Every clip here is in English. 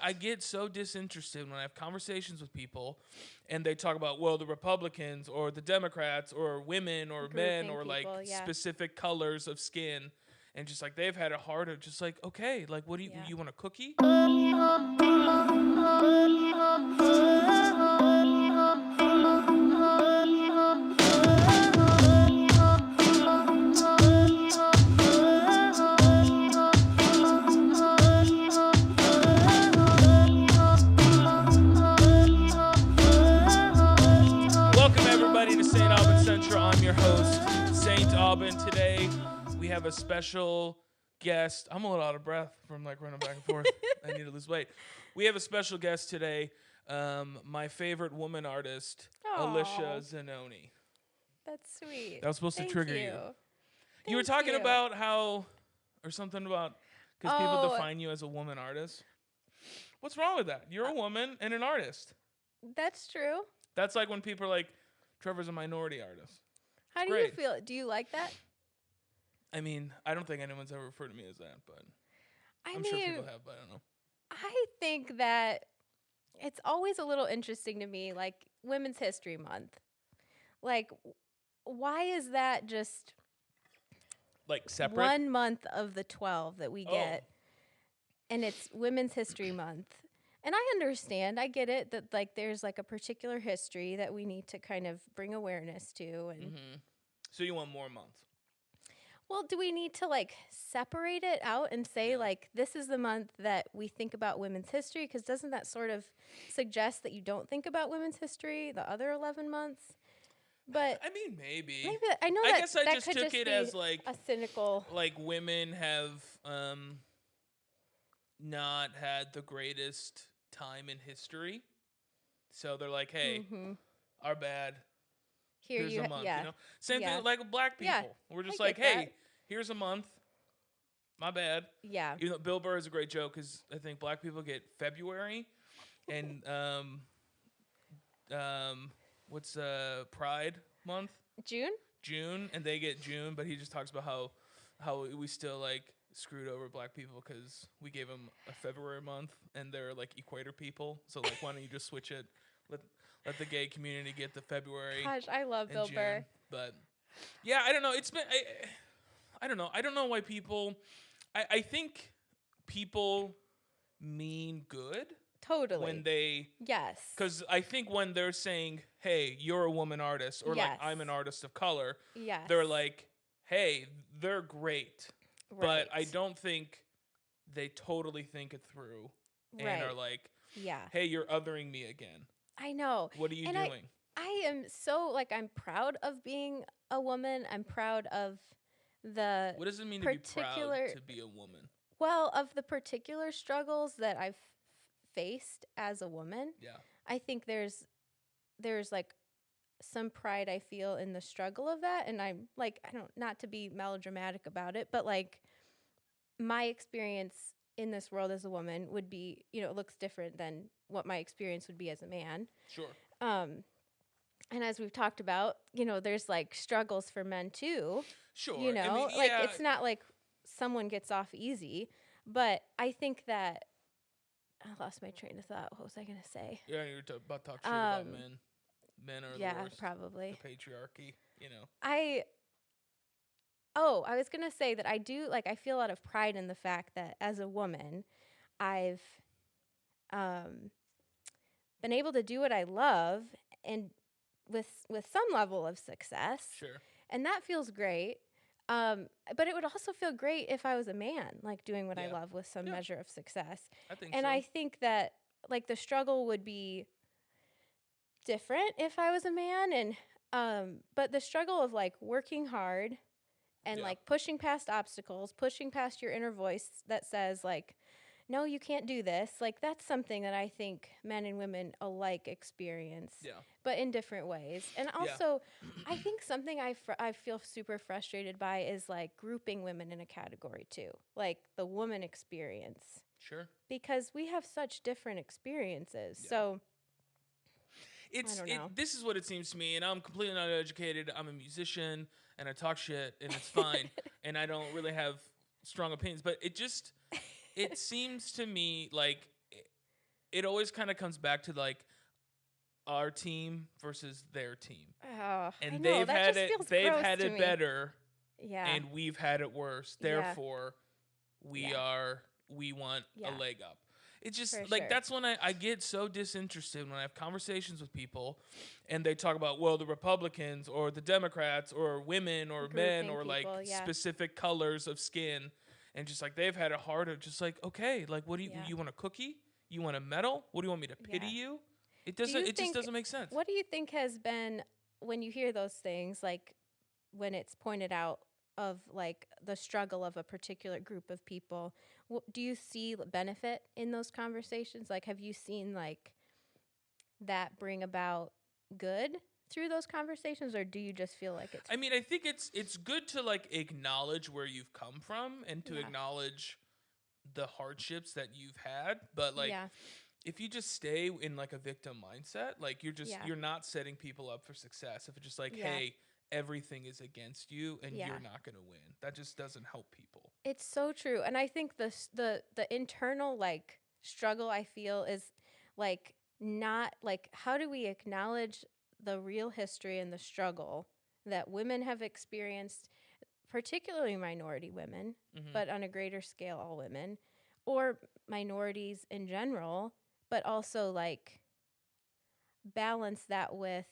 I get so disinterested when I have conversations with people and they talk about, well, the Republicans or the Democrats or women or men Grouping or like people, yeah. specific colors of skin. And just like they've had it hard of just like, okay, like what do Yeah. you want a cookie? Welcome everybody to St. Aubin Central. I'm your host, St. Aubin. Today we have a special guest. I'm a little out of breath from like running back and forth. I need to lose weight. We have a special guest today, my favorite woman artist, Alicia Aw, Zanoni. that's sweet. That was supposed to Thank trigger you. you. You were Thank talking you. about how, or something about, because people Oh, define you as a woman artist. What's wrong with that? You're a woman and an artist. that's true. That's like when people are like, Trevor's a minority artist. How do great. you feel? Do you like that? I mean, I don't think anyone's ever referred to me as that, but I'm mean, sure people have, but I don't know. I think that it's always a little interesting to me, like Women's History Month. Like, why is that just Like separate? 1 month of the 12 that we Oh. get, and it's Women's History Month? And I understand, I get it, that like there's like a particular history that we need to kind of bring awareness to. And So you want more months? well, do we need to like separate it out and say like this is the month that we think about women's history? Because doesn't that sort of suggest that you don't think about women's history the other 11 months? But I mean, maybe. I know I that guess I that just could took just it be as like a cynical. women have not had the greatest time in history, so they're like, hey, our bad. Here Here's you, a month. yeah, You know, same yeah. thing like with black people. Yeah, We're just I like, get hey, that. here's a month. My bad. Yeah. Even though Bill Burr has a great joke because I think black people get February, and what's Pride month? June, and they get June, but he just talks about how we still like screwed over black people because we gave them a February month and they're like equator people. So like, why don't you just switch it? Let the gay community get the February. Gosh, I love and Bill June. Burr. But yeah, I don't know. It's been I don't know. I don't know why people. I think people mean good. Totally. When they yes. Because I think when they're saying, hey, you're a woman artist, or like I'm an artist of color, yes. they're like, hey, they're great. Right. But I don't think they totally think it through and are like, hey, you're othering me again. I know. What are you doing? I am so, like, I'm proud of being a woman. I'm proud of the What does it mean to be proud to be a woman? Well, of the particular struggles that I've faced as a woman. Yeah. I think there's like some pride I feel in the struggle of that, and I'm like, I don't, not to be melodramatic about it, but like my experience in this world as a woman would be, you know, it looks different than what my experience would be as a man. Sure. And as we've talked about, you know, there's like struggles for men too. Sure. You know, I mean, like it's not like someone gets off easy, but I think that I lost my train of thought. What was I going to say? Yeah, you're about to talk shit about men. Men are the worst. Probably. The patriarchy, you know. I was going to say that I do, like, I feel a lot of pride in the fact that as a woman, I've been able to do what I love and with some level of success. Sure. And that feels great. But it would also feel great if I was a man, like doing what I love with some measure of success. I think and so. I think that like the struggle would be different if I was a man, and but the struggle of like working hard and like pushing past obstacles, pushing past your inner voice that says like, no, you can't do this. Like that's something that I think men and women alike experience, but in different ways. And also, I think something I feel super frustrated by is like grouping women in a category too, like the woman experience. Sure. Because we have such different experiences. So I don't know. This is what it seems to me, and I'm completely not educated. I'm a musician, and I talk shit, and it's fine, and I don't really have strong opinions. But it seems to me like it always kind of comes back to like our team versus their team. Oh, and I know. That just feels they've gross had to it me. better, Yeah. and we've had it worse. Therefore, we want a leg up. It's just For like sure. that's when I get so disinterested when I have conversations with people and they talk about, well, the Republicans or the Democrats or women or men or like specific colors of skin, and just like they've had it hard. Of just like, okay, like what do you want a cookie? You want a medal? What do you want me to pity you? It doesn't. It just doesn't make sense. What do you think has been when you hear those things, like when it's pointed out of like the struggle of a particular group of people? Do you see benefit in those conversations? Like, have you seen like that bring about good through those conversations, or do you just feel like it's? I mean, I think it's good to like acknowledge where you've come from and to acknowledge the hardships that you've had, but like. If you just stay in like a victim mindset, like you're not setting people up for success. If it's just like, hey, everything is against you and you're not going to win. That just doesn't help people. It's so true. And I think the internal like struggle I feel is like not like, how do we acknowledge the real history and the struggle that women have experienced, particularly minority women, but on a greater scale all women, or minorities in general, but also like balance that with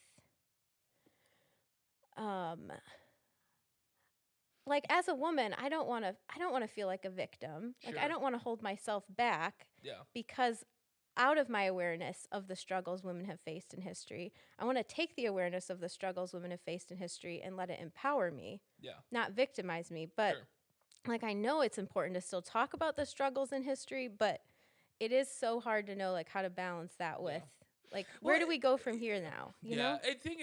like as a woman, I don't want to feel like a victim. Like I don't want to hold myself back because out of my awareness of the struggles women have faced in history, I want to take the awareness of the struggles women have faced in history and let it empower me. Not victimize me, but like I know it's important to still talk about the struggles in history, but it is so hard to know like how to balance that with like where do we go from here now? You know? I think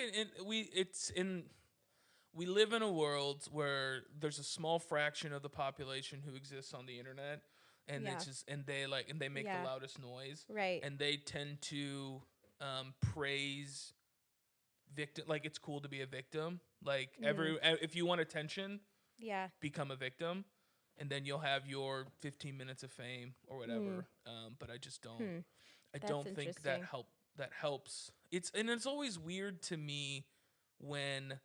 we live in a world where there's a small fraction of the population who exists on the internet, and it's just they make the loudest noise, right? And they tend to praise victim, like it's cool to be a victim. Like if you want attention, become a victim. And then you'll have your 15 minutes of fame or whatever. But I just don't. I don't think that helps. It's always weird to me when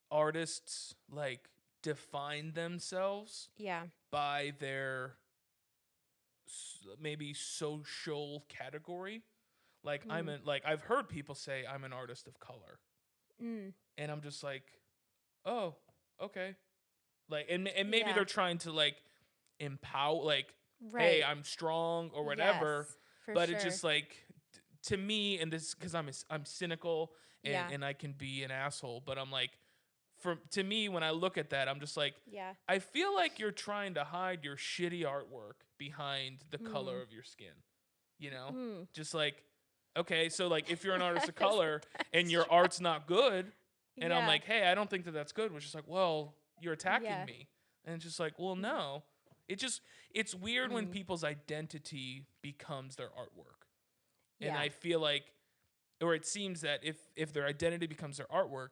artists like define themselves by their maybe social category. Like I've heard people say I'm an artist of color, and I'm just like, oh, okay. Like, and maybe they're trying to like empower, like, hey, I'm strong or whatever. But it's just like to me, and this because I'm cynical and I can be an asshole. But I'm like, to me, when I look at that, I'm just like, I feel like you're trying to hide your shitty artwork behind the color of your skin. You know, just like, okay, so like if you're an artist of color and your art's not good, and I'm like, hey, I don't think that's good. Which is like, well, you're attacking me. And it's just like, well, no. It's weird when people's identity becomes their artwork. And I feel like, or it seems that if their identity becomes their artwork,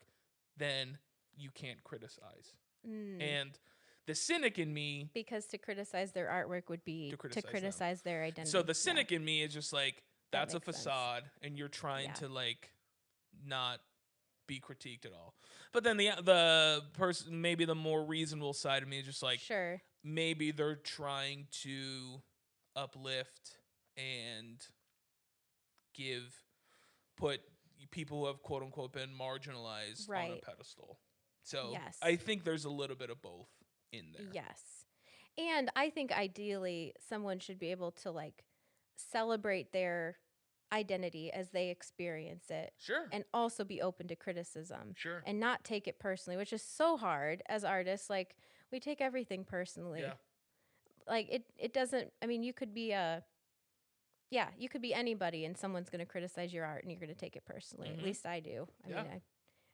then you can't criticize. And the cynic in me... Because to criticize their artwork would be to criticize their identity. So the cynic in me is just like, that's a facade, and you're trying to like not be critiqued at all. But then the person, maybe the more reasonable side of me is just like, maybe they're trying to uplift and put people who have quote unquote been marginalized on a pedestal. So I think there's a little bit of both in there. Yes. And I think ideally someone should be able to like celebrate their identity as they experience it. And also be open to criticism. And not take it personally, which is so hard as artists. Like we take everything personally. Like it doesn't, I mean, you could be you could be anybody and someone's going to criticize your art and you're going to take it personally. At least I do. I mean, I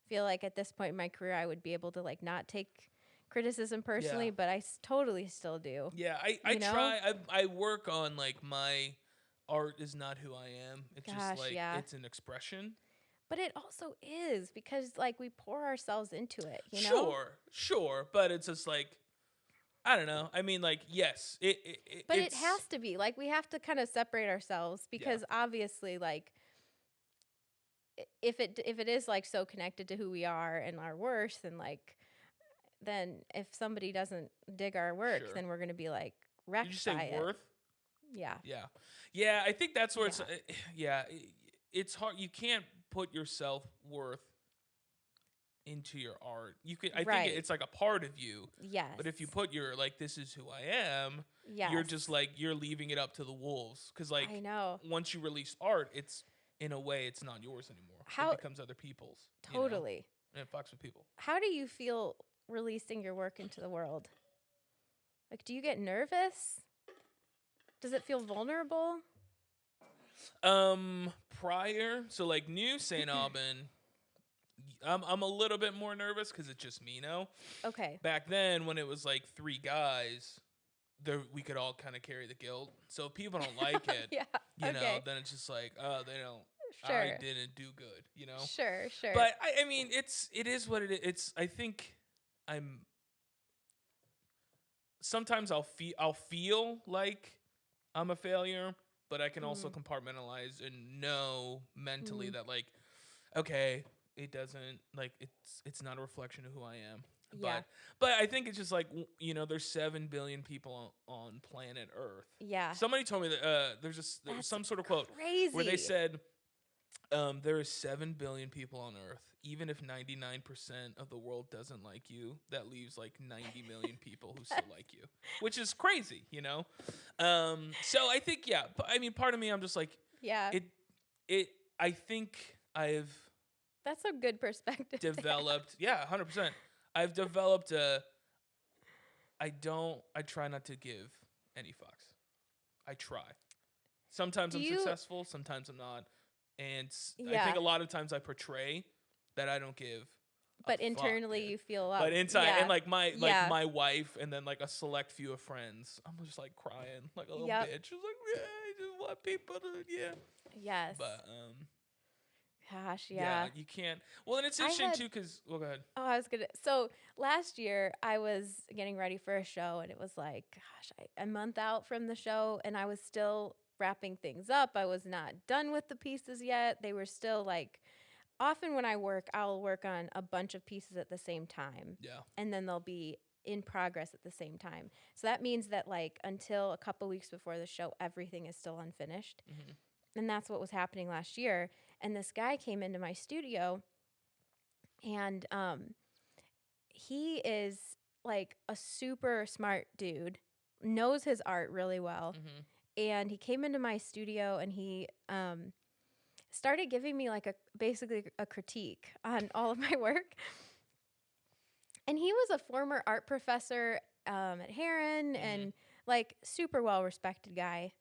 feel like at this point in my career, I would be able to like not take criticism personally, but I totally still do. Yeah, I try. I work on like my art is not who I am. It's just like it's an expression. But it also is because like we pour ourselves into it, you know? Sure. But it's just like I don't know. I mean, like, yes, but it has to be like we have to kind of separate ourselves because obviously, like, if it is like so connected to who we are and our worth, and like, then if somebody doesn't dig our work, then we're gonna be like wrecked. Did you say worth? Yeah. Yeah. Yeah. I think that's where it's. It's hard. You can't put your self-worth into your art. You could. I think it's like a part of you. Yes. But if you put your like, this is who I am. Yes. You're just like, you're leaving it up to the wolves. Because like, I know. Once you release art, it's in a way it's not yours anymore. It becomes other people's. Totally. And it fucks with people. How do you feel releasing your work into the world? Like, do you get nervous? Does it feel vulnerable? Prior, so like new St. Aubin, I'm a little bit more nervous because it's just me now. Okay. Back then, when it was like 3 guys, we could all kind of carry the guilt. So if people don't like it, you know, then it's just like, oh, they don't. Sure. I didn't do good, you know. Sure. But I mean, it is what it is. It's. I think sometimes I'll feel like I'm a failure, but I can also compartmentalize and know mentally that like, okay, it doesn't like it's not a reflection of who I am. Yeah. But I think it's just like, you know, there's 7 billion people on planet Earth. Yeah. Somebody told me that there was some sort of quote where they said there is 7 billion people on Earth. Even if 99% of the world doesn't like you, that leaves like 90 million people who still like you, which is crazy, you know? So I think, I mean, part of me, I'm just like, I think I've... That's a good perspective. Developed, 100%. I've developed I try not to give any fucks. I try. Sometimes I'm successful, sometimes I'm not. And I think a lot of times I portray that I don't give. But internally you feel But inside, and like my wife, and then like a select few of friends, I'm just like crying like a little bitch. It's like, I just want people to, Yes. But gosh, yeah, you can't. Well, and it's interesting too, because go ahead. Oh, I was gonna. So last year I was getting ready for a show, and it was like, gosh, a month out from the show, and I was still wrapping things up. I was not done with the pieces yet. They were still like, often when I work, I'll work on a bunch of pieces at the same time. Yeah. And then they'll be in progress at the same time. So that means that like until a couple weeks before the show, everything is still unfinished. Mm-hmm. And that's what was happening last year. And this guy came into my studio, and he is like a super smart dude, knows his art really well. Mm-hmm. And he came into my studio, and he started giving me like basically a critique on all of my work. And he was a former art professor at Heron, and like super well respected guy.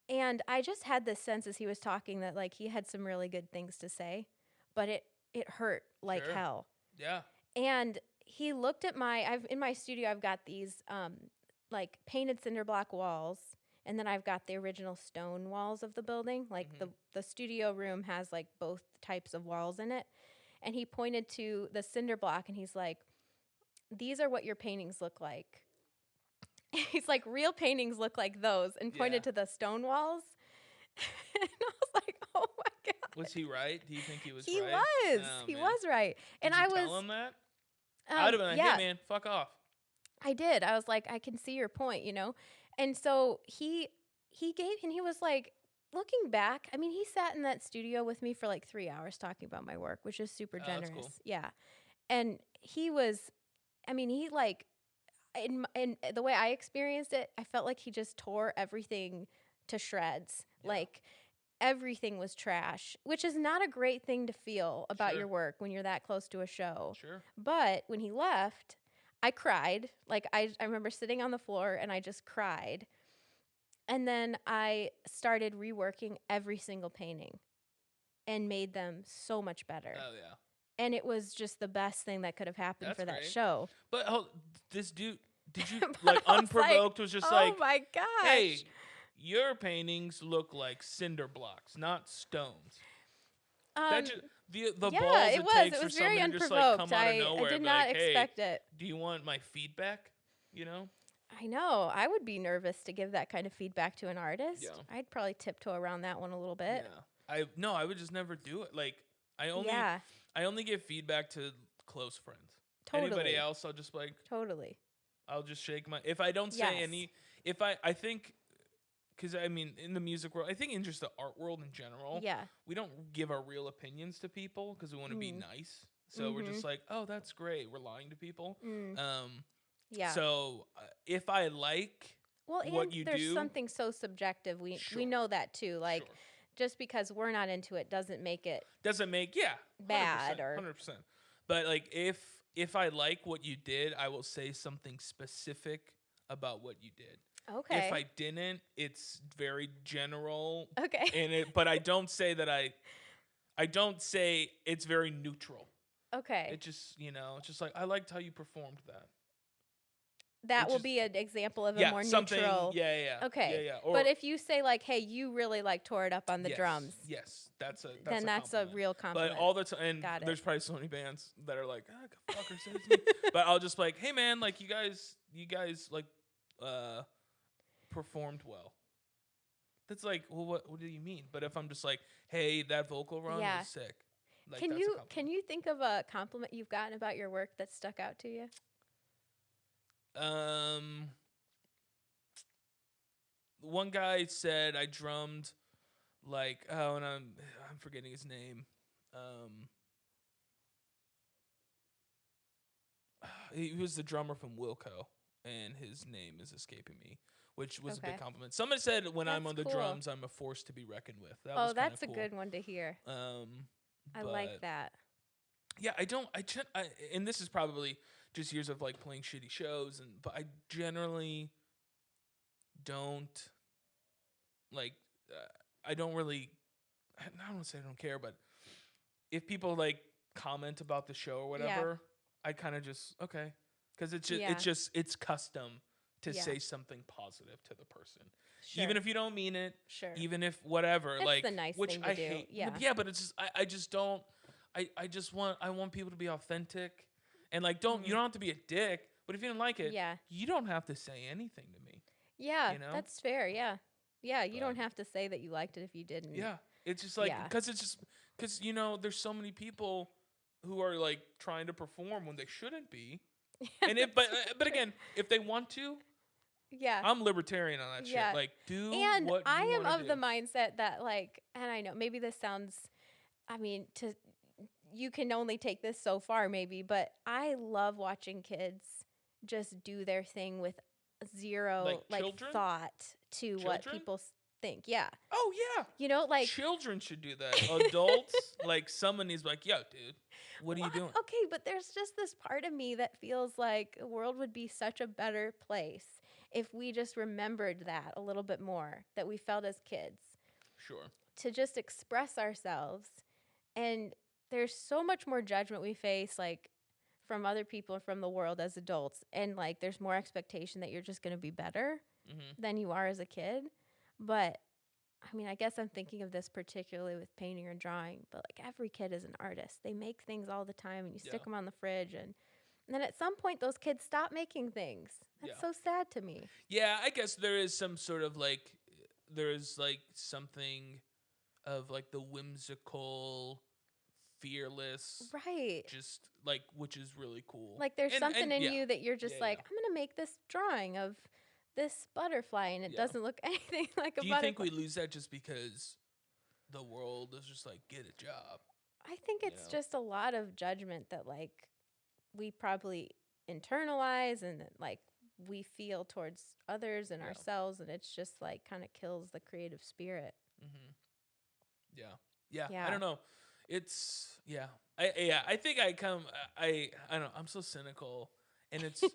And I just had this sense as he was talking that like he had some really good things to say, but it hurt like hell. Yeah. And he looked at in my studio, I've got these like painted cinder block walls, and then I've got the original stone walls of the building. Like the studio room has like both types of walls in it. And he pointed to the cinder block, and he's like, these are what your paintings look like. He's like, real paintings look like those, and pointed to the stone walls. And I was like, oh my God. Was he right? Do you think he was right? He was. He was right. And Did you tell him that? I would have been like, hey man, fuck off. I did. I was like, I can see your point, you know? And so he was like, looking back, I mean, he sat in that studio with me for like 3 hours talking about my work, which is super generous. That's cool. Yeah. And he like, in the way I experienced it, I felt like he just tore everything to shreds. Yeah. Like everything was trash, which is not a great thing to feel about your work when you're that close to a show. Sure. But when he left, I cried. Like I remember sitting on the floor and I just cried. And then I started reworking every single painting and made them so much better. Oh, yeah. And it was just the best thing that could have happened for that show. But this dude, did you, like, unprovoked, was just like, oh my gosh. Hey, your paintings look like cinder blocks, not stones. The balls it takes for someone to just like come out of nowhere. I did not expect it. Do you want my feedback? you know? I know. I would be nervous to give that kind of feedback to an artist. Yeah. I'd probably tiptoe around that one a little bit. Yeah. I would just never do it. Like, I only give feedback to close friends. Totally. Anybody else, I'll just like... Totally. I'll just shake my... If I don't say any... If I think... Because, I mean, in the music world, I think in just the art world in general, we don't give our real opinions to people because we want to be nice. So we're just like, oh, that's great. We're lying to people. So if I like what you do... there's something so subjective. We know that, too. Like, just because we're not into it doesn't make it... bad or... 100%. But, like, if I like what you did, I will say something specific about what you did. Okay. If I didn't, it's very general. Okay. But I don't say that I don't say it's very neutral. Okay. It just, it's just like, I liked how you performed that. That will be an example of a more neutral. Yeah. Okay. Yeah. But if you say like, hey, you really like tore it up on the drums. Yes. That's a real compliment. But all the time, and there's probably so many bands that are like, fucker says me. But I'll just like, hey man, like you guys like, performed well. That's like, well, what do you mean? But if I'm just like, hey, that vocal run was sick. Like, can you think of a compliment you've gotten about your work that stuck out to you? One guy said I drummed like, and I'm forgetting his name. He was the drummer from Wilco, and his name is escaping me, which was a big compliment. Somebody said when I'm on the drums, I'm a force to be reckoned with. That's cool. A good one to hear. I like that. Yeah, and this is probably just years of like playing shitty shows, but I generally don't like. I don't really. I don't want to say I don't care, but if people like comment about the show or whatever, I kind of just because it's custom to say something positive to the person, even if you don't mean it. Even if whatever, it's like the nice which thing to I do. Hate. Yeah, but it's just I just don't. I want people to be authentic, and like you don't have to be a dick, but if you don't like it, you don't have to say anything to me. Yeah, that's fair. Yeah, you don't have to say that you liked it if you didn't. Yeah, it's just like because there's so many people who are like trying to perform when they shouldn't be, and but again, if they want to. Yeah, I'm libertarian on that shit. Like, do and what you I am of do. the mindset that like, and I know maybe this sounds, you can only take this so far maybe, but I love watching kids just do their thing with zero like thought to what people think. Yeah. Oh yeah. Like children should do that. Adults, like someone needs like, yo, dude, what are you doing? Okay, but there's just this part of me that feels like the world would be such a better place if we just remembered that a little bit more, that we felt as kids. Sure. To just express ourselves. And there's so much more judgment we face, like, from other people and from the world as adults. And, like, there's more expectation that you're just going to be better than you are as a kid. But, I guess I'm thinking of this particularly with painting or drawing. But, like, every kid is an artist. They make things all the time, and you stick them on the fridge. And then at some point, those kids stop making things. That's so sad to me. Yeah, I guess there is some sort of, like, something of, like, the whimsical, fearless. Right. Just, like, which is really cool. Like, there's something in you that you're just I'm going to make this drawing of this butterfly, and it doesn't look anything like a butterfly. Do you think we lose that just because the world is just, like, get a job? I think it's just a lot of judgment that, like, we probably internalize and, like, we feel towards others and ourselves, and it's just, like, kind of kills the creative spirit. Yeah. I don't know. It's I think I don't know. I'm so cynical, and it's and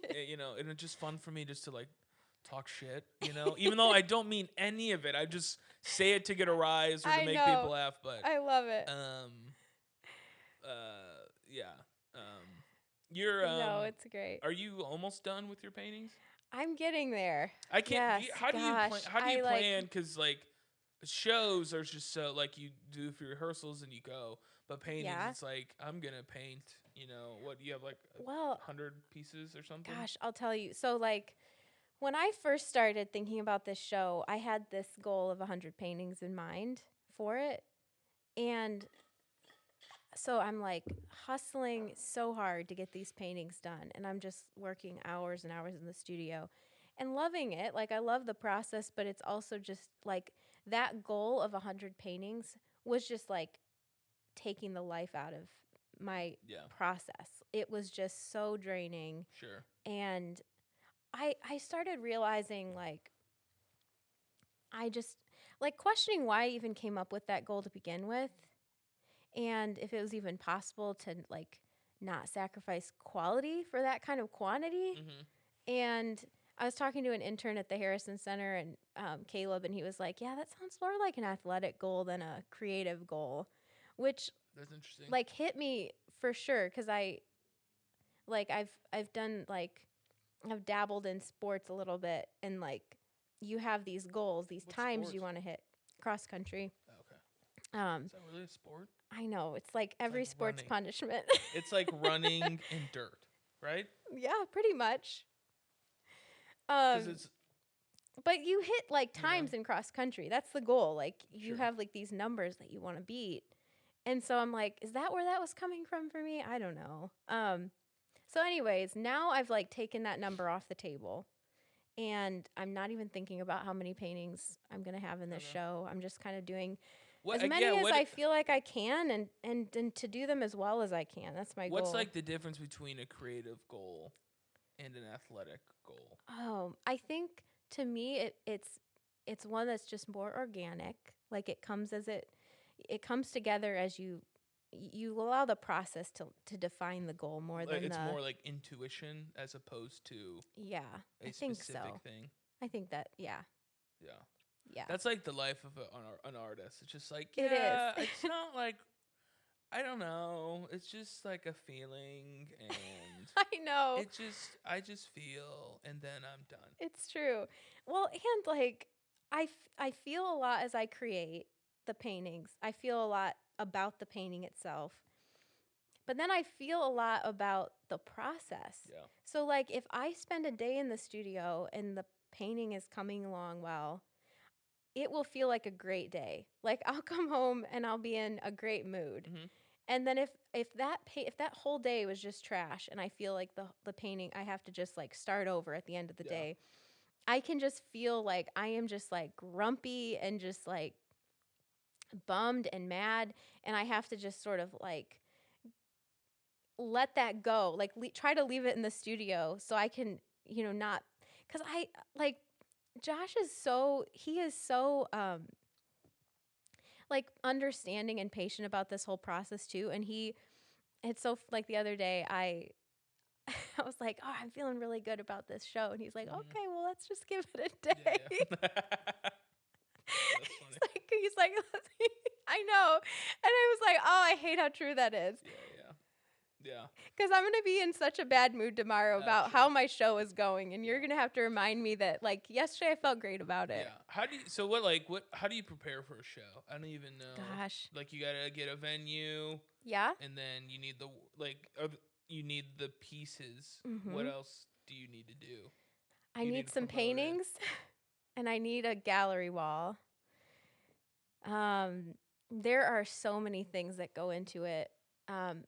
it's just fun for me just to like talk shit, even though I don't mean any of it. I just say it to get a rise or to make people laugh. But I love it. You're no, it's great. Are you almost done with your paintings? I'm getting there. I can't. Yes, how do you plan? Because like shows are just so like you do for rehearsals and you go, but paintings it's like I'm gonna paint You know, what, you have like 100 pieces or something? Gosh, I'll tell you. So like when I first started thinking about this show, I had this goal of 100 paintings in mind for it. And so I'm like hustling so hard to get these paintings done. And I'm just working hours and hours in the studio and loving it. Like I love the process, but it's also just like that goal of 100 paintings was just like taking the life out of my process. It was just so draining. Sure. And I started realizing like I just like questioning why I even came up with that goal to begin with, and if it was even possible to like not sacrifice quality for that kind of quantity. Mm-hmm. And I was talking to an intern at the Harrison Center, and Caleb, and he was like, "Yeah, that sounds more like an athletic goal than a creative goal," which that's interesting. Like hit me for sure because I've done like I've dabbled in sports a little bit, and like you have these goals, these times you want to hit. Cross country. Okay. Is that really a sport? I know. It's like every like sport's running. Punishment. It's like running in dirt, right? Yeah, pretty much. But you hit like times in cross country. That's the goal. Like you have like these numbers that you want to beat. And so I'm like, is that where that was coming from for me? I don't know. So anyways, now I've like taken that number off the table. And I'm not even thinking about how many paintings I'm going to have in this show. I'm just kind of doing as many as I feel like I can and to do them as well as I can. That's my goal. What's like the difference between a creative goal and an athletic goal? I think to me it's one that's just more organic. Like it comes together as you allow the process to define the goal more like than it's more like intuition as opposed to a specific thing. I think that yeah. That's like the life of an artist. It's just like it is. It's not like I don't know. It's just like a feeling, and I know. I just feel, and then I'm done. It's true. Well, and like I feel a lot as I create the paintings. I feel a lot about the painting itself. But then I feel a lot about the process. Yeah. So like if I spend a day in the studio and the painting is coming along well, it will feel like a great day. Like I'll come home and I'll be in a great mood. Mm-hmm. And then if that whole day was just trash and I feel like the painting I have to just like start over at the end of the day, I can just feel like I am just like grumpy and just like bummed and mad, and I have to just sort of like let that go, like try to leave it in the studio so I can, not, because I like Josh is so like understanding and patient about this whole process too, and it's so like the other day I was like, oh, I'm feeling really good about this show, and he's like, okay, well, let's just give it a day. Yeah. He's like, I know, and I was like, oh, I hate how true that is. Yeah. Because I'm gonna be in such a bad mood tomorrow about how my show is going, and you're gonna have to remind me that like yesterday I felt great about it. Yeah. How do you prepare for a show? I don't even know. Gosh. Like you gotta get a venue. Yeah. And then you need you need the pieces. Mm-hmm. What else do you need to do? I need some paintings, and I need a gallery wall. There are so many things that go into it.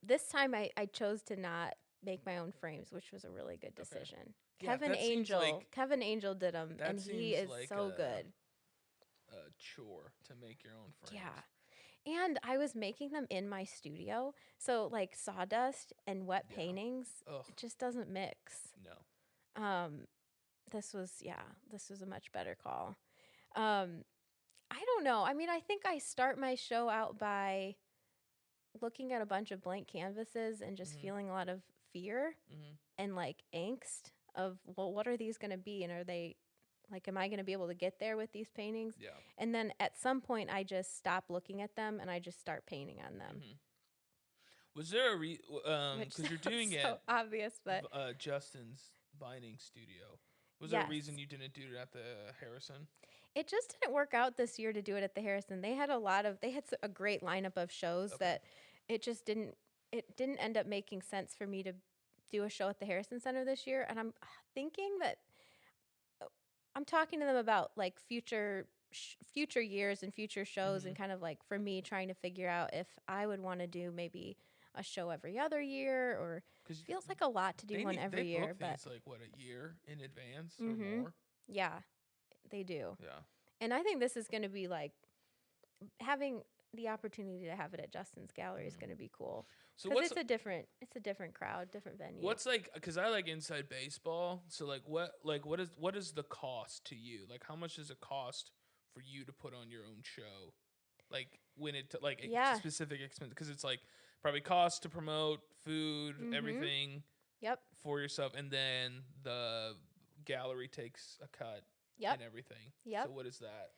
This time I chose to not make my own frames, which was a really good decision. Okay. Kevin Angel did them, and he is like so good. A chore to make your own frames. Yeah. And I was making them in my studio, so like sawdust and wet paintings, it just doesn't mix. No. This was a much better call. I don't know. I mean, I think I start my show out by looking at a bunch of blank canvases and just feeling a lot of fear and like angst of, well, what are these going to be? And are they like, am I going to be able to get there with these paintings? Yeah. And then at some point I just stop looking at them and I just start painting on them. Mm-hmm. Was there a because you're doing so it obvious, but Justin's binding studio. Was there a reason you didn't do it at the Harrison? It just didn't work out this year to do it at the Harrison. They had a great lineup of shows that it just didn't it didn't end up making sense for me to do a show at the Harrison Center this year. And I'm thinking that I'm talking to them about like future years and future shows, and kind of like for me trying to figure out if I would want to do maybe a show every other year, or feels like a lot to do one every year. But it's like what, a year in advance or more? Yeah, they do. Yeah. And I think this is going to be like having the opportunity to have it at Justin's Gallery is going to be cool. So it's a different crowd, different venue. What's like, because I like inside baseball. So like what is the cost to you? Like how much does it cost for you to put on your own show? Like when it a specific expense, because it's like probably cost to promote, food, everything. Yep. For yourself, and then the gallery takes a cut. Yep. And everything. Yep. So what is that?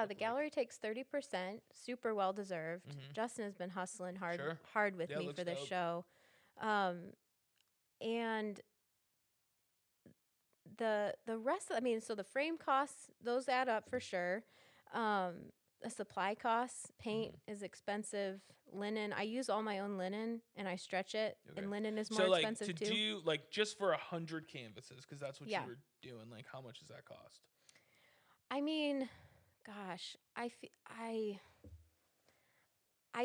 The gallery takes 30%, super well deserved. Justin has been hustling hard with me for this show. And the rest of, so the frame costs, those add up for sure. The supply costs, paint is expensive. Linen, I use all my own linen and I stretch it, and linen is more expensive too. So to do like just for 100 canvases, because that's what you were doing, like how much does that cost? I mean, gosh, I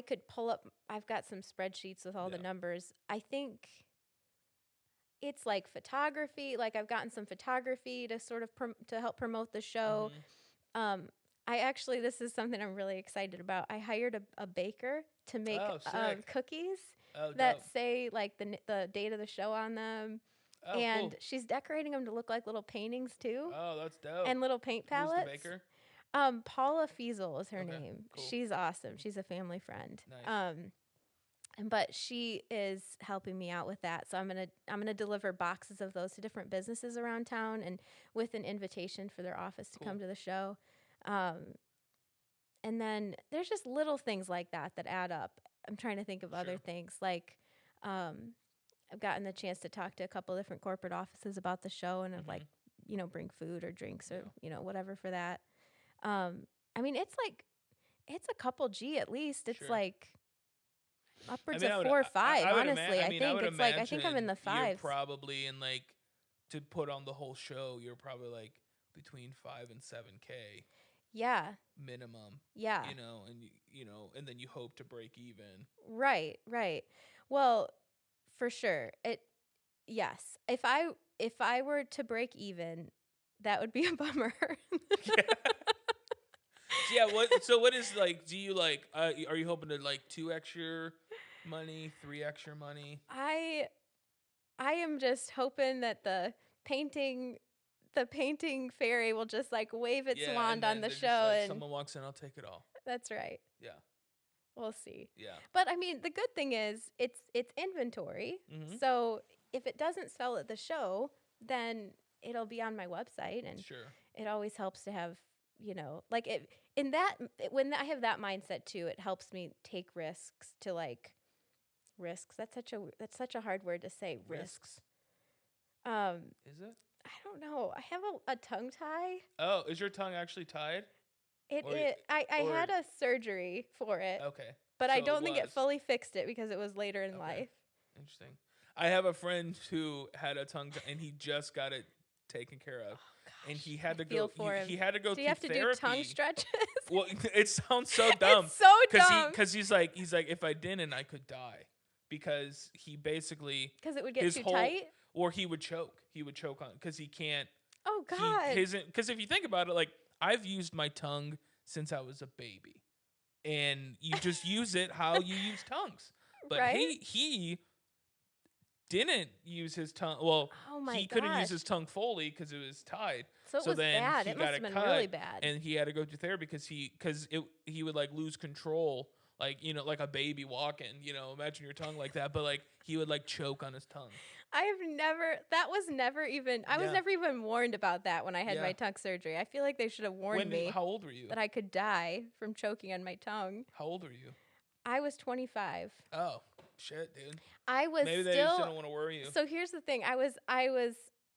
could pull up. I've got some spreadsheets with all the numbers. I think it's like photography. Like I've gotten some photography to sort of to help promote the show. This is something I'm really excited about. I hired a baker to make cookies that say like the date of the show on them. And cool. She's decorating them to look like little paintings too. Oh, that's dope. And little paint palettes. Who's the baker? Paula Fiesel is her name. Cool. She's awesome. She's a family friend. Nice. But she is helping me out with that. So I'm gonna deliver boxes of those to different businesses around town, and with an invitation for their office to come to the show. And then there's just little things like that add up. I'm trying to think of other things like. I've gotten the chance to talk to a couple different corporate offices about the show, and like, bring food or drinks or, whatever for that. It's a couple G at least. It's like upwards of 4 or 5, honestly. I think I'm in the 5s. You're probably in like, to put on the whole show, you're probably like between 5 and 7K. Yeah. Minimum. Yeah. And then you hope to break even. Right. Well, for sure. Yes. If I were to break even, that would be a bummer. What is like, do you like, are you hoping to like 2x your money, 3x your money? I am just hoping that the painting fairy will just like wave its wand on the show, like, and someone walks in, I'll take it all. That's right. Yeah. We'll see. Yeah. But the good thing is it's inventory. So if it doesn't sell at the show, then it'll be on my website, and it always helps to have, like when I have that mindset too, it helps me take risks to like risks. That's such a hard word to say. Risks. Is it? I don't know. I have a tongue tie. Oh, is your tongue actually tied? I had a surgery for it. Okay. But I don't think it fully fixed it because it was later in life. Interesting. I have a friend who had a tongue tie, and he just got it taken care of. Oh, gosh, and he had to go for him. He had to go through therapy. Do you have to do tongue stretches? Well, it sounds so dumb. It's so dumb. Because he's like, if I didn't, I could die. Because he basically... Because it would get too tight? Or he would choke. He would choke on... Because he can't... Oh, God. Because if you think about it, like, I've used my tongue since I was a baby. And you just use it how you use tongues. But he didn't use his tongue. Well, he couldn't use his tongue fully because it was tied. So it was then bad. He it got must have been really bad. And he had to go through therapy because he would like lose control. Like, like a baby walking, imagine your tongue like that. But like he would like choke on his tongue. I was never even warned about that when I had my tongue surgery. I feel like they should have warned me. How old were you? That I could die from choking on my tongue. How old were you? I was 25. Oh, shit, dude. Maybe they just didn't want to worry you. So here's the thing. I was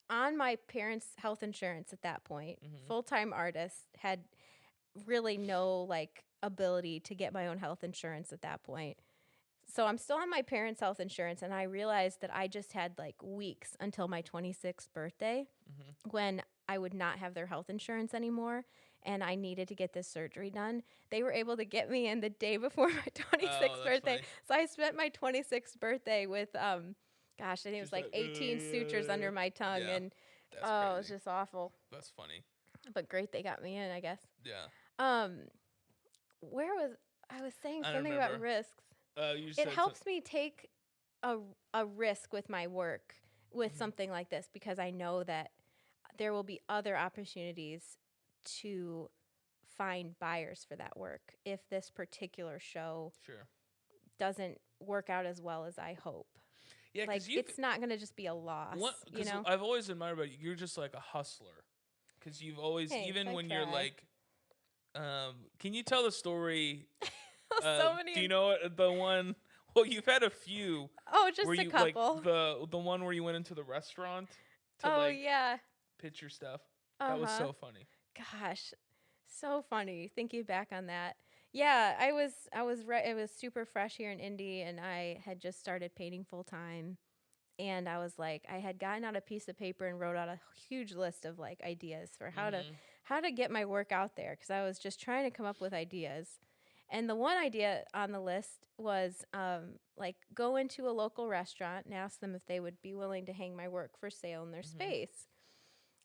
on my parents' health insurance at that point. Full-time artist, had really no like ability to get my own health insurance at that point. So I'm still on my parents' health insurance, and I realized that I just had like weeks until my 26th birthday when I would not have their health insurance anymore, and I needed to get this surgery done. They were able to get me in the day before my 26th birthday. Funny. So I spent my 26th birthday with, I think it was like 18 sutures under my tongue, and crazy. It was just awful. That's funny. But great, they got me in, I guess. Yeah. Where was I was saying something about risks. It helps me take a risk with my work with something like this because I know that there will be other opportunities to find buyers for that work if this particular show doesn't work out as well as I hope. Yeah, like it's not going to just be a loss. You know, I've always admired about you. You're just like a hustler because you've always, even when you're like, can you tell the story? So many. Do you know the one? Well, you've had a few. Oh, just a couple. Like the one where you went into the restaurant to pitch your stuff. That was so funny. Gosh, so funny. Thinking back on that. Yeah, I was it was super fresh here in Indy, and I had just started painting full time. And I was like, I had gotten out a piece of paper and wrote out a huge list of like ideas for how to get my work out there, because I was just trying to come up with ideas. And the one idea on the list was like go into a local restaurant and ask them if they would be willing to hang my work for sale in their space.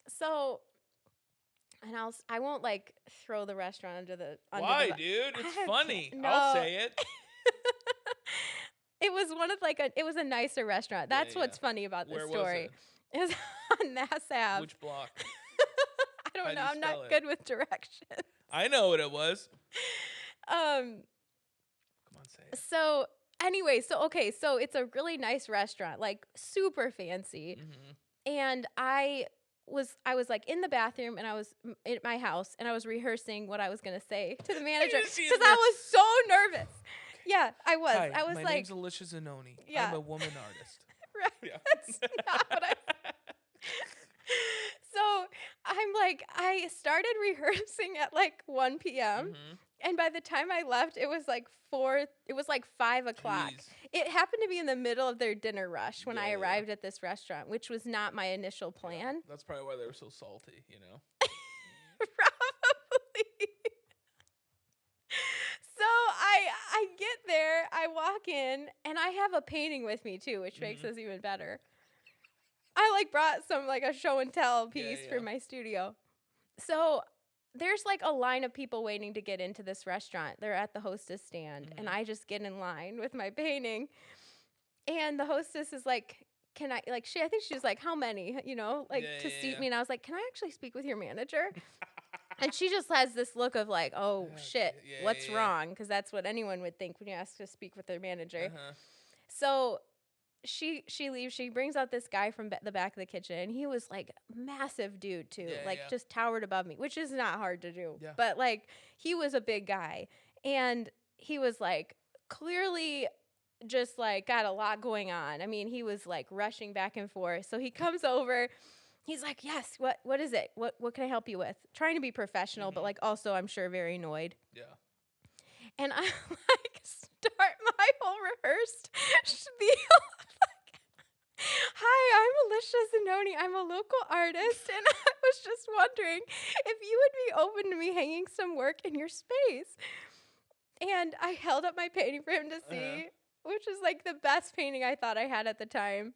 So, and I won't like throw the restaurant under the. Why, dude? It's funny. No. I'll say it. It was it was a nicer restaurant. That's what's funny about this story. It was on Mass Ave. Which block? I don't know. I'm not good with directions. I know what it was. Come on, say it. So anyway, so it's a really nice restaurant, like super fancy. And I was like in the bathroom, and I was at my house, and I was rehearsing what I was going to say to the manager because I was so nervous. Yeah, I was. Hi, I was my like, name's Alicia Zanoni. Yeah. I'm a woman artist. Right. Yeah. That's not what I. So I'm like, I started rehearsing at like 1 p.m. And by the time I left, it was like 5 o'clock. Jeez. It happened to be in the middle of their dinner rush when I arrived at this restaurant, which was not my initial plan. Yeah, that's probably why they were so salty, you know? Probably. So I get there, I walk in, and I have a painting with me too, which makes this even better. I like brought some like a show and tell piece for my studio. So there's like a line of people waiting to get into this restaurant. They're at the hostess stand, and I just get in line with my painting. And the hostess is like, can I, like, I think she's like, how many, you know, like to seat me. And I was like, can I actually speak with your manager? And she just has this look of like, oh shit, what's wrong? Because that's what anyone would think when you ask to speak with their manager. So she leaves. She brings out this guy from the back of the kitchen, and he was like massive dude too, just towered above me, which is not hard to do. Yeah. But like he was a big guy, and he was like clearly just like got a lot going on. I mean, he was like rushing back and forth. So he comes over. He's like, yes, what is it? What can I help you with? Trying to be professional, but like also I'm sure very annoyed. Yeah. And I like start my whole rehearsed spiel. Hi, I'm Alicia Zanoni. I'm a local artist, and I was just wondering if you would be open to me hanging some work in your space. And I held up my painting for him to see, which is like the best painting I thought I had at the time.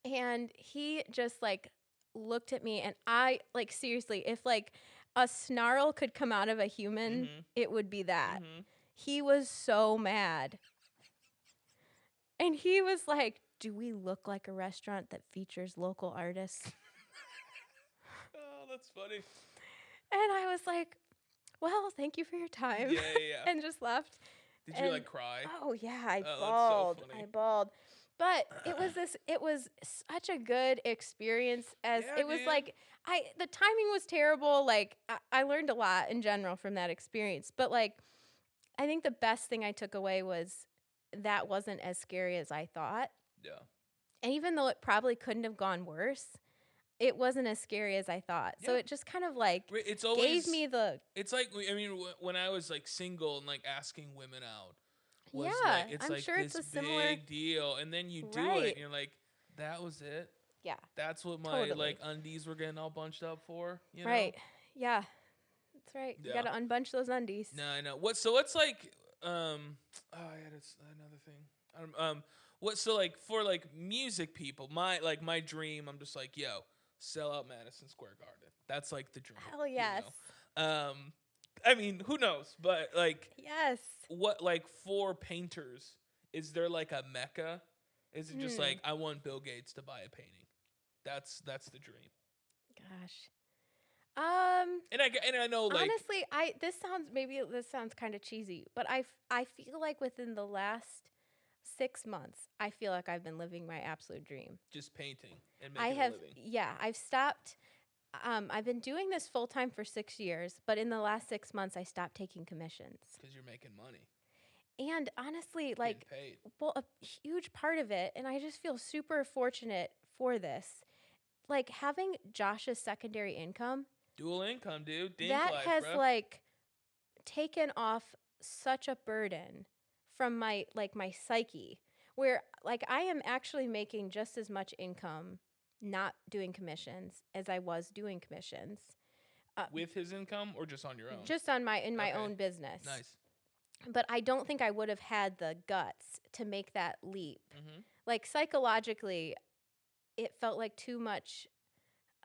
And he just like looked at me, and I like seriously, if like a snarl could come out of a human, it would be that. He was so mad. And he was like, do we look like a restaurant that features local artists? Oh, that's funny. And I was like, well, thank you for your time. Yeah. And just left. Did you like cry? Oh yeah, I bawled. So I bawled. But it was such a good experience it was like the timing was terrible. Like I learned a lot in general from that experience. But like I think the best thing I took away was that wasn't as scary as I thought. Yeah. And even though it probably couldn't have gone worse, it wasn't as scary as I thought. Yeah. So it just kind of like gave me the... It's like, I mean, when I was like single and like asking women out, was like, it's I'm like sure this it's a similar big deal. And then you do it and you're like, that was it. Yeah. That's what my like undies were getting all bunched up for, you know? Right. Yeah. That's right. Yeah. You got to unbunch those undies. No, I know. What's like oh, I had another thing. What so like for like music people, my dream, I'm just like, yo, sell out Madison Square Garden. That's like the dream. Hell yes. You know? I mean, who knows? But like, yes. What like for painters, is there like a mecca? Is it just like I want Bill Gates to buy a painting? That's the dream. Gosh. And I know like honestly, this sounds kind of cheesy, but I feel like within the last 6 months, I feel like I've been living my absolute dream. Just painting and making a living. Yeah, I've stopped. I've been doing this full time for 6 years, but in the last 6 months, I stopped taking commissions. Because you're making money. And honestly, like, well, a huge part of it, and I just feel super fortunate for this, like having Josh's secondary income. Dual income, dude. That has like taken off such a burden from my psyche, where like I am actually making just as much income not doing commissions as I was doing commissions. With his income or just on your own? Just on my own business. Nice. But I don't think I would have had the guts to make that leap. Mm-hmm. Like psychologically, it felt like too much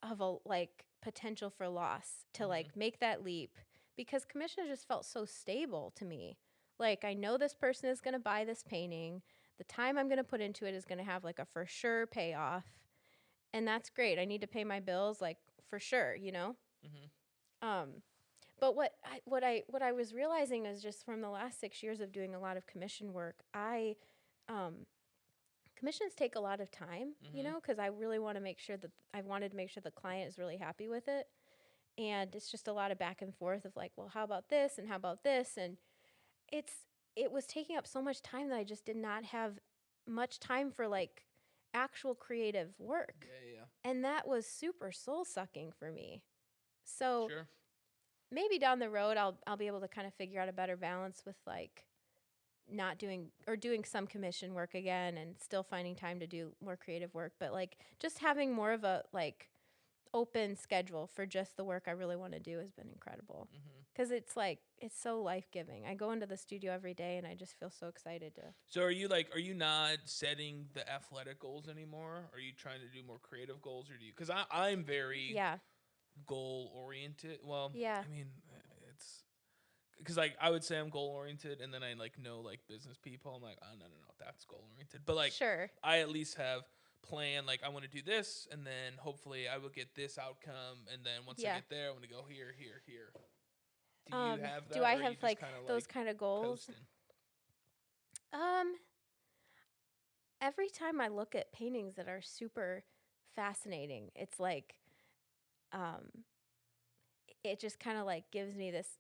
of a like potential for loss to like make that leap, because commission just felt so stable to me. Like I know this person is going to buy this painting. The time I'm going to put into it is going to have like a for sure payoff. And that's great. I need to pay my bills like for sure, you know? Mm-hmm. But what I was realizing is just from the last 6 years of doing a lot of commission work, commissions take a lot of time, you know, because I really want to make sure that I wanted to make sure the client is really happy with it. And it's just a lot of back and forth of like, well, how about this? And how about this? And it was taking up so much time that I just did not have much time for like actual creative work. Yeah. And that was super soul sucking for me. So sure. Maybe down the road, I'll be able to kind of figure out a better balance with like not doing or doing some commission work again and still finding time to do more creative work. But like just having more of a like open schedule for just the work I really want to do has been incredible. Because it's like, it's so life-giving. I go into the studio every day and I just feel so excited to. So are you not setting the athletic goals anymore? Are you trying to do more creative goals, or do you? Because I'm very goal-oriented. Well, yeah. I mean, it's because like I would say I'm goal-oriented, and then I like know like business people. I'm like, oh no, that's goal-oriented. But like, sure, I at least have plan, like I want to do this, and then hopefully I will get this outcome, and then once I get there, I want to go here. Do you have that? Do I have like those kind of goals? Coasting? Every time I look at paintings that are super fascinating, it's like, it just kind of like gives me this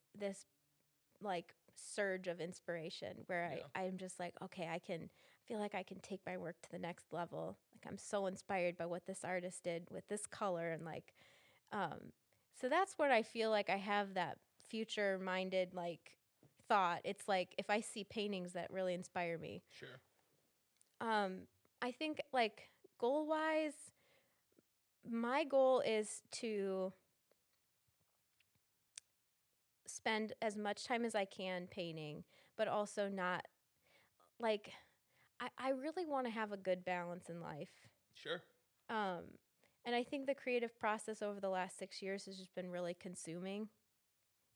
like surge of inspiration where I'm just like, okay, I feel like I can take my work to the next level. Like I'm so inspired by what this artist did with this color, and like, so that's where I feel like I have that future-minded like thought. It's like if I see paintings that really inspire me. Sure. I think like goal-wise, my goal is to spend as much time as I can painting, but also not like I really want to have a good balance in life. Sure. And I think the creative process over the last 6 years has just been really consuming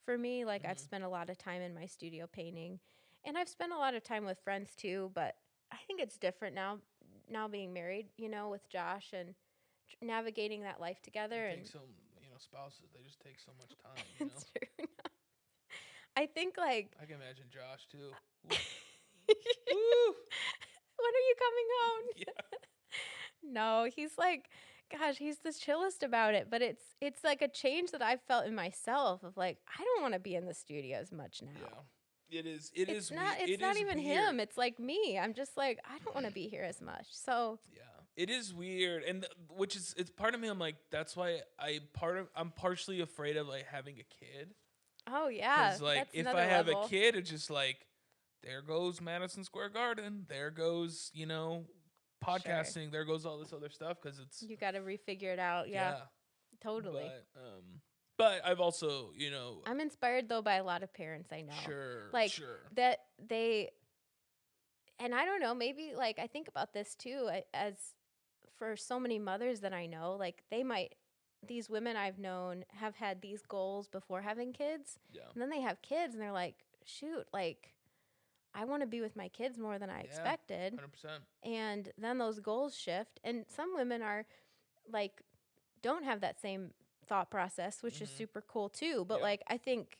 for me. Like I've spent a lot of time in my studio painting, and I've spent a lot of time with friends too, but I think it's different now being married, you know, with Josh and navigating that life together. And some, you know, spouses, they just take so much time, you know? It's true. I think like I can imagine Josh too. Woo. When are you coming home? Yeah. No, he's like, gosh, he's the chillest about it. But it's like a change that I've felt in myself of like, I don't want to be in the studio as much now. Yeah. It's not even weird. Him. It's like me. I'm just like, I don't want to be here as much. So yeah, it is weird, and which is it's part of me. I'm like, that's why I'm partially afraid of like having a kid. Oh yeah, because like if I have a kid, it's just like there goes Madison Square Garden. There goes, podcasting. Sure. There goes all this other stuff because it's you got to refigure it out. Yeah, totally. But I've also, I'm inspired though by a lot of parents I know. Sure, that they, and I don't know, maybe like I think about this too as for so many mothers that I know, like these women I've known have had these goals before having kids. Yeah. And then they have kids and they're like, shoot, like I want to be with my kids more than I expected. 100%. And then those goals shift. And some women are like, don't have that same thought process, which is super cool too. But like, I think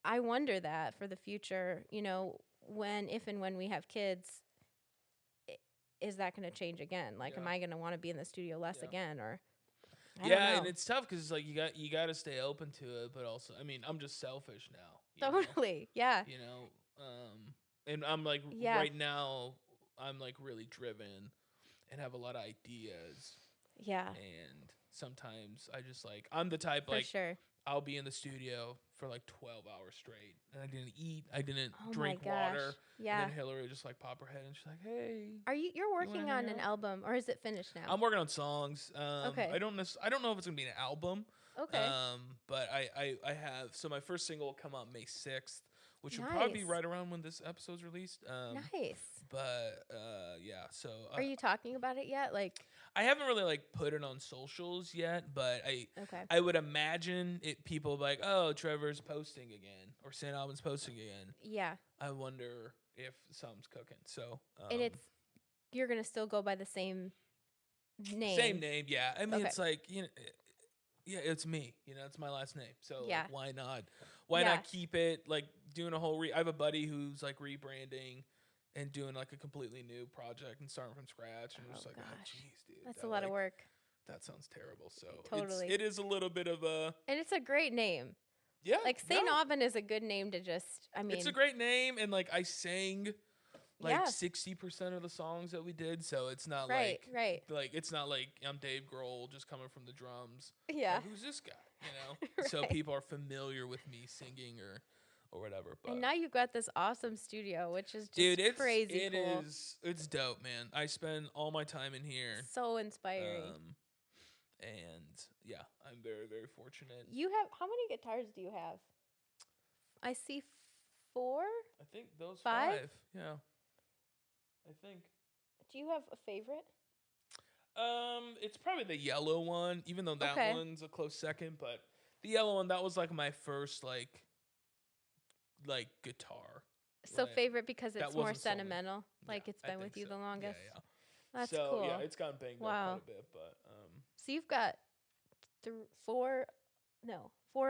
I wonder that for the future, if and when we have kids, is that going to change again? Like, am I going to want to be in the studio less again? Or I don't know. And it's tough because like you got to stay open to it, but also, I mean, I'm just selfish now. Totally, yeah. And I'm like right now, I'm like really driven and have a lot of ideas. Yeah. And sometimes I just like I'm the type like I'll be in the studio for like 12 hours straight, and I didn't eat, I didn't drink water. Yeah. And then Hillary would just like pop her head, and she's like, "Hey, you're working on an album, or is it finished now?" I'm working on songs. Okay. I don't know if it's gonna be an album. Okay. But I have, so my first single will come out May 6th, which will probably be right around when this episode's released. Nice. But so are you talking about it yet? Like, I haven't really like put it on socials yet, but I would imagine people will be like, oh, Trevor's posting again, or St. Albans posting again. Yeah. I wonder if something's cooking. So and you're gonna still go by the same name. Same name, yeah. I mean, it's like yeah, it's me. It's my last name. So like, why not? Why not keep it like doing a whole? I have a buddy who's like rebranding and doing like a completely new project and starting from scratch. And I'm just like, oh, jeez, dude. That's a lot of work. That sounds terrible. So totally, it is a little bit of a. And it's a great name. Yeah. Like St. Aubin is a good name to just. I mean, it's a great name, and like I sang. Like 60% of the songs that we did, so it's not like it's not like I'm Dave Grohl just coming from the drums. Yeah, like, who's this guy? So people are familiar with me singing or whatever. But and now you've got this awesome studio, which is just crazy cool. It's dope, man. I spend all my time in here. So inspiring. And yeah, I'm very, very fortunate. You have how many guitars do you have? I see 4. I think those 5. Yeah. I think. Do you have a favorite? It's probably the yellow one, even though that one's a close second. But the yellow one, that was like my first like guitar. So favorite because it's more sentimental. Like it's been with you the longest. Yeah. That's cool. Yeah, it's gotten banged up quite a bit, but So you've got 4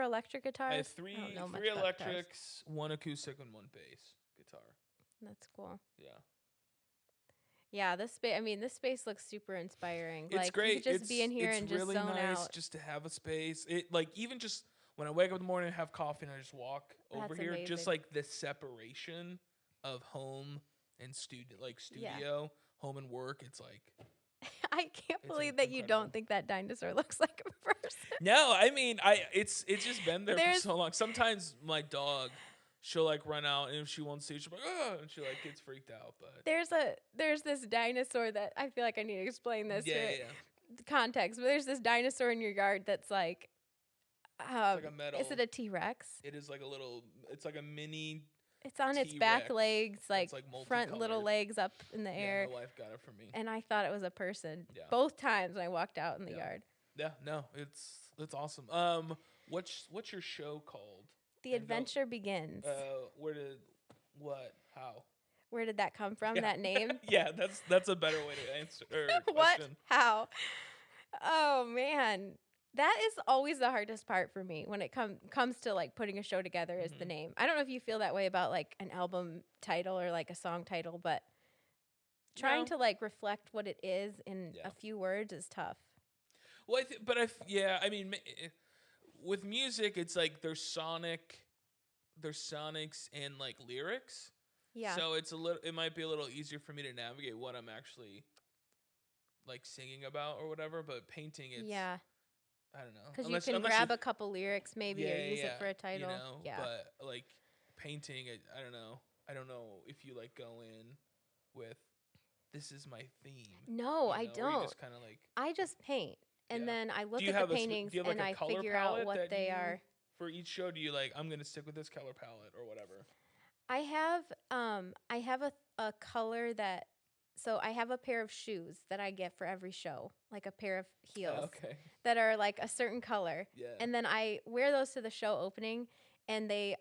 electric guitars. I have 3 electrics, 1 acoustic, and 1 bass guitar. That's cool. Yeah. Yeah, this space looks super inspiring. It's great. You could just be in here and just really zone nice out. Just to have a space. It like even just when I wake up in the morning and have coffee and I just walk over here, amazing. Just like the separation of home and studio, home and work. It's like I can't believe that you don't think that dinosaur looks like a person. No, I mean it's just been there for so long. Sometimes my dog, she'll like run out, and if she won't see it, she'll be like, oh, and she like gets freaked out. But there's this dinosaur that I feel like I need to explain this the context. But there's this dinosaur in your yard that's like, it's like a metal. Is it a T-Rex? It is like it's like a mini. It's on T-Rex. its back legs, like front little legs up in the air. My wife got it for me, and I thought it was a person. Yeah. Both times when I walked out in the yard. Yeah, no, it's awesome. What's your show called? The Adventure Begins. How? Where did that come from? That name? Yeah, that's a better way to answer. What? How? Oh man, that is always the hardest part for me when it comes to like putting a show together. Is the name? I don't know if you feel that way about like an album title or like a song title, but trying to like reflect what it is in a few words is tough. Well, I mean, with music, it's like there's sonics and like lyrics. Yeah. So it might be a little easier for me to navigate what I'm actually like singing about or whatever. But painting, it's I don't know. Because you can grab a couple lyrics maybe or use it for a title. But like painting, I don't know. I don't know if you like go in with this is my theme. No, I don't. Or you just kind of like I just paint, and then I look at the paintings and I figure out what they are. For each show, do you like, I'm going to stick with this color palette or whatever? I have a color that, so I have a pair of shoes that I get for every show, like a pair of heels that are like a certain color. Yeah. And then I wear those to the show opening, and they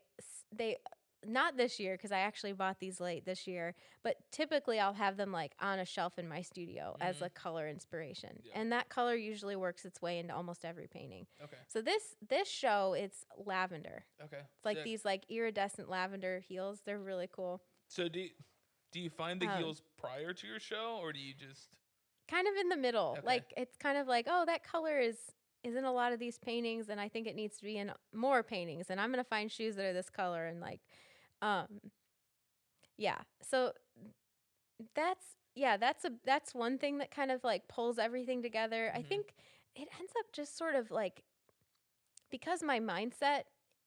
not this year because I actually bought these late this year, but typically I'll have them like on a shelf in my studio as a color inspiration. Yeah. And that color usually works its way into almost every painting. Okay. So this show, it's lavender. Okay. It's like these like iridescent lavender heels. They're really cool. So do you find the heels prior to your show, or do you just kind of in the middle? Okay. Like it's kind of like, oh, that color is in a lot of these paintings, and I think it needs to be in more paintings, and I'm gonna find shoes that are this color, and like yeah. So that's one thing that kind of like pulls everything together. I think it ends up just sort of like, because my mindset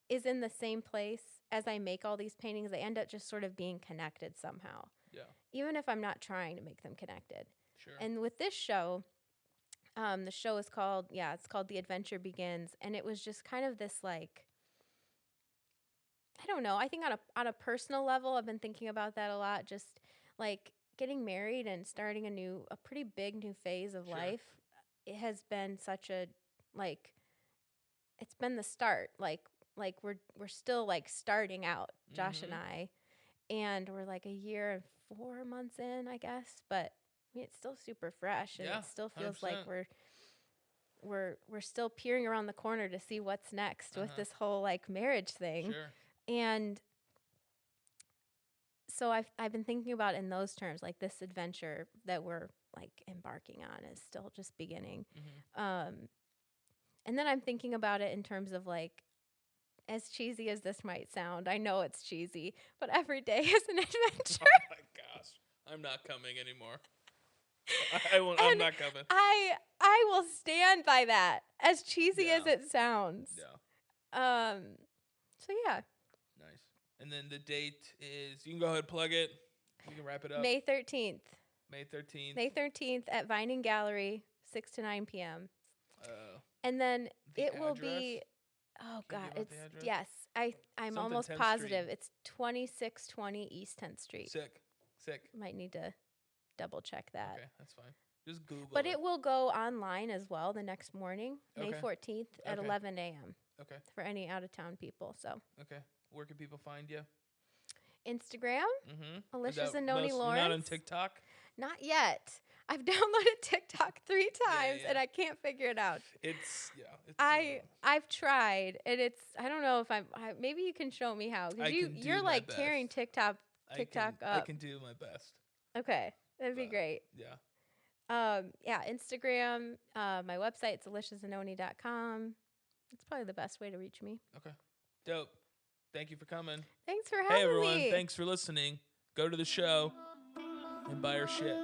is in the same place as I make all these paintings, they end up just sort of being connected somehow. Yeah. Even if I'm not trying to make them connected. Sure. And with this show, the show is called The Adventure Begins, and it was just kind of this like, I don't know. I think on a personal level, I've been thinking about that a lot. Just like getting married and starting a pretty big new phase of life. It has been such a like, it's been the start. Like we're still like starting out, Josh and I, and we're like a year and 4 months in, I guess. But I mean, it's still super fresh, and it still feels 100%. Like we're still peering around the corner to see what's next with this whole like marriage thing. Sure. And so I've been thinking about in those terms, like this adventure that we're like embarking on is still just beginning. And then I'm thinking about it in terms of like, as cheesy as this might sound, I know it's cheesy, but every day is an adventure. Oh my gosh, I'm not coming anymore. I'm not coming. I will stand by that, as cheesy as it sounds. Yeah. So yeah. Nice. And then the date is, you can go ahead and plug it. We can wrap it up. May 13th. May 13th. May 13th at Vining Gallery, 6 to 9 p.m. And then it will be, oh God, it's, yes, I'm almost positive. It's 2620 East 10th Street. Sick. Might need to double check that. Okay, that's fine. Just Google it. But it will go online as well the next morning, May 14th at 11 a.m. Okay. For any out-of-town people, so. Okay. Where can people find you? Instagram, Alicia Zanoni Lawrence. You're not on TikTok? Not yet. I've downloaded TikTok 3 times, and I can't figure it out. I've tried, and it's, I don't know if maybe you can show me how, because you're like tearing TikTok up. I can do my best. Okay. That'd be great. Yeah. Instagram, my website's aliciazanoni.com. It's probably the best way to reach me. Okay. Dope. Thank you for coming. Thanks for having me. Hey, everyone. Thanks for listening. Go to the show and buy our shit.